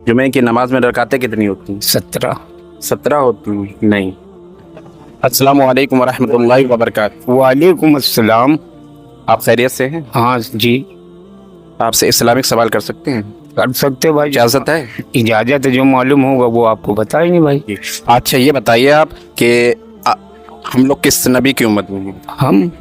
जुमे की नमाज में रकातें कितनी होती हैं? 17 होती हैं? नहीं। अस्सलाम वालेकुम वरहमतुल्लाहि वबरकातुहू। वालेकुम अस्सलाम। आप खैरियत से हैं? हाँ जी, आपसे इस्लामिक सवाल कर सकते हैं? कर सकते भाई। इजाज़त है? इजाजत है, जो मालूम होगा वो आपको बताएंगे भाई। अच्छा ये बताइए आप कि हम लोग किस नबी की उम्मत में हैं?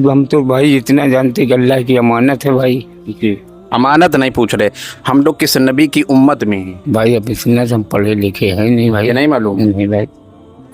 हम तो भाई इतना जानते कि अल्लाह की अमानत है भाई। जी, अमानत नहीं पूछ रहे, हम लोग किस नबी की उम्मत में हैं? भाई अब इतना हम पढ़े लिखे हैं नहीं भाई। ये नहीं मालूम? नहीं भाई,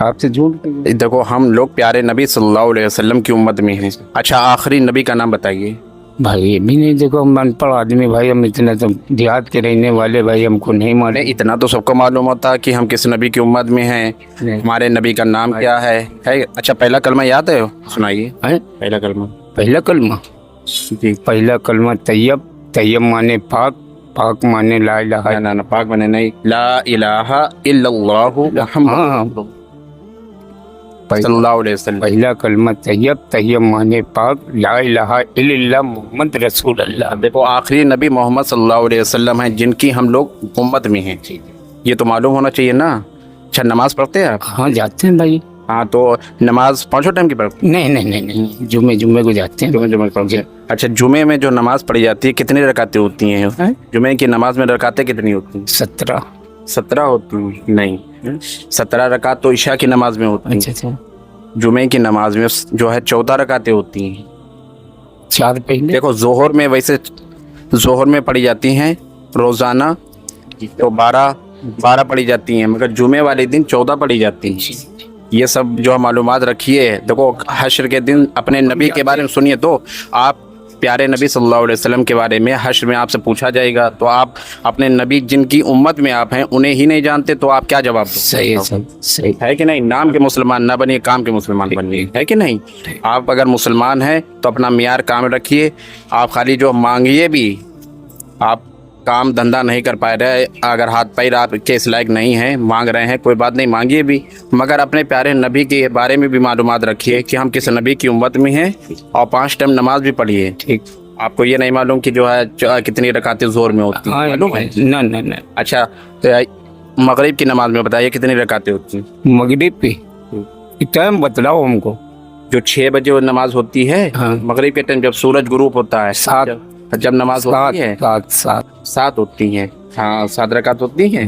आपसे झूठ। देखो हम लोग प्यारे नबी सल्लल्लाहु अलैहि वसल्लम की उम्मत में हैं। अच्छा आखिरी नबी का नाम बताइए। भाई ये भी नहीं, देखो हम अनपढ़ आदमी भाई, हम इतना तो देहात के रहने वाले भाई, हमको नहीं नहीं मालूम। इतना तो सबको मालूम होता है कि हम किस नबी की उम्मत में हैं, नहीं। हमारे नबी का नाम क्या है? अच्छा पहला कलमा याद है? सुनाइए हैं? पहला कलमा। पहला कलमा, जी पहला कलमा तैयब। तैयब माने पाक, पाक माने ला इलाहा। ना पाक बने नहीं, ला इलाहा इल्लल्लाहु मुहम्मद सल्लल्लाहु अलैहि वसल्लम। पहला कलमा तैयब। तैयब माने पाक, ला इलाहा इल्लल्लाह मुहम्मद रसूल अल्लाह। देखो आखिरी नबी मोहम्मद सल्लल्लाहु अलैहि वसल्लम हैं जिनकी हम लोग उम्मत में हैं, ये तो मालूम होना चाहिए ना। अच्छा नमाज पढ़ते हैं आप? हाँ जाते हैं भाई। हाँ तो नमाज पाँचों टाइम की पढ़ते नहीं नहीं नहीं नहीं, जुमे को जाते हैं। जुमे पढ़ते हैं। अच्छा जुमे में जो नमाज पढ़ी जाती है कितनी रकातें होती हैं? जुमे की नमाज में रकातें कितनी होती हैं? 17 होती हैं? नहीं, 17 रकात तो इशा की नमाज में होती हैं। अच्छा, जुमे की नमाज में जो है 14 रकातें होती हैं। 4 पहले। देखो जोहर में वैसे जोहर में पढ़ी जाती हैं रोजाना तो 12 पढ़ी जाती हैं, मगर जुमे वाले दिन 14 पढ़ी जाती हैं। ये सब जो मालूमात रखिए। देखो हश्र के दिन अपने नबी के बारे में सुनिए, तो आप प्यारे नबी सल्लल्लाहु अलैहि वसल्लम के बारे में हश्र में आपसे पूछा जाएगा, तो आप अपने नबी जिनकी उम्मत में आप हैं उन्हें ही नहीं जानते तो आप क्या जवाब दो? सही है, सब सही है कि नहीं? नाम के मुसलमान ना बनिए, काम के मुसलमान बनिए, है कि नहीं? आप अगर मुसलमान हैं तो अपना मियार काम रखिए। आप खाली जो मांगिए भी, आप काम धंधा नहीं कर पा रहे, अगर हाथ पैर आपके इस लायक नहीं हैं, मांग रहे हैं, कोई बात नहीं, मांगिए भी, मगर अपने प्यारे नबी के बारे में भी मालूमात रखिए कि हम किस नबी की उम्मत में हैं, और 5 टाइम नमाज भी पढ़िए। ठीक, आपको ये नहीं मालूम कि जो है कितनी रकातें जोर में होती हैं? मालूम है? ना ना ना। अच्छा तो मगरिब की नमाज में बताइए कितनी रकातें होती हैं? मगरिब पे टाइम बतलाओ हमको। जो 6 बजे नमाज होती है, हाँ। मगरिब के टाइम जब सूरज गुरूब होता है, 7 जब नमाज होती है 7 होती हैं। हाँ 7 रकात होती हैं।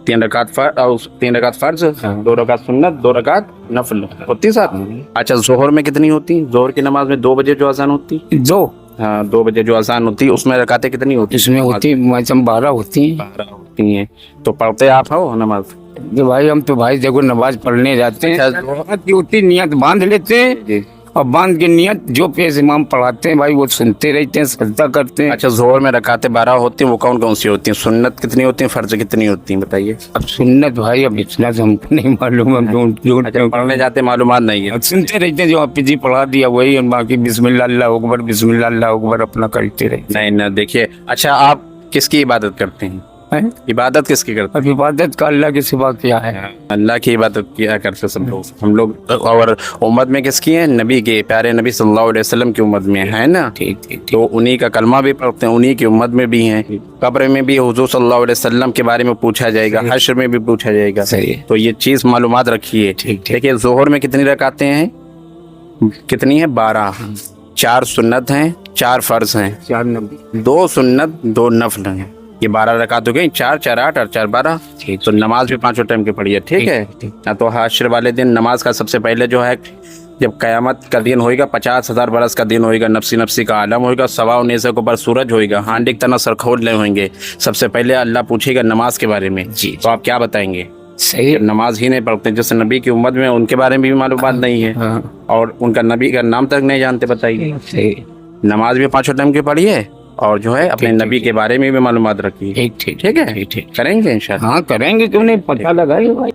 3 रकात फर्ज, 2 रकात सुन्नत, 2 रकात नफल होती 7। अच्छा जोहर में कितनी होती? जोहर की नमाज में 2 बजे जो अजान होती, 2। हाँ 2 बजे जो अजान होती उसमें रकातें कितनी होती? इसमें होती 12 होती हैं। 12 होती हैं। तो पढ़ते आप हो नमाज? कि भाई हम तो भाई देखो नमाज पढ़ने जाते हैं, होती नियत बांध लेते हैं, और बांध के नियत जो पेश इमाम पढ़ाते हैं भाई वो सुनते रहते हैं, सजदा करते हैं। अच्छा जोहर में रकातें 12 होती हैं, वो कौन कौन सी होती हैं? सुन्नत कितनी होती हैं, फर्ज कितनी होती हैं, बताइए। अब सुन्नत भाई अब इतना तो हमको नहीं मालूम, हम जो पढ़ने जाते मालूमात नहीं है? सुनते रहते हैं, जो आप जी पढ़ा दिया वही, और बाकी बिस्मिल्लाह अल्लाहु अकबर बिस्मिल्लाह अल्लाहु अकबर अपना करते रहते नहीं ना। देखिए अच्छा आप किसकी इबादत करते हैं? हैं। इबादत किसकी करते अब इबादत का अल्लाह के सिवा क्या है? हैं? अल्लाह की इबादत किया करते सब लोग। हम लोग और उम्मत में किसकी है? नबी के, प्यारे नबी सल्लल्लाहु अलैहि वसल्लम की उम्मत में है ना। ठीक ठीक। तो उन्हीं का कलमा भी पढ़ते हैं, उन्हीं की उम्मत में भी हैं। कब्र में भी हुजूर सल्लल्लाहु अलैहि वसल्लम के बारे में पूछा जाएगा, हश्र में भी पूछा जाएगा। सही है। तो ये चीज़ मालूमात रखिए। ठीक। देखिए जोहर में कितनी रकातें हैं? कितनी है? 12। 4 सुन्नत हैं, 4 फर्ज हैं, 4 नबी 2 सुन्नत 2 नफल हैं। ये 12 रकात हो गई। 4 4 8 और 4 12। ठीक। तो नमाज भी 5 टाइम की पढ़िए, ठीक है? ना तो हश्र वाले दिन नमाज का सबसे पहले जो है, जब क़यामत का दिन होएगा, 50,000 बरस का दिन होएगा, नफसी नफसी का आलम होएगा, 1.25 के ऊपर सूरज होएगा, हांडी की तरह सर खोल रहे होंगे, सबसे पहले अल्लाह पूछेगा नमाज के बारे में। जी। तो आप क्या बताएंगे? सही है। नमाज ही नहीं पढ़ते, जैसे नबी की उम्मत में उनके बारे में भी मालूमात नहीं है, हाँ। और उनका नबी का नाम तक नहीं जानते, बताइए। सही। नमाज भी 5 टाइम की पढ़िए, और जो है अपने नबी के बारे में भी मालूमात रखिए। ठीक ठीक ठीक है? ठीक। करेंगे इंशाल्लाह। हाँ करेंगे, क्यों नहीं, पता लगाइए भाई।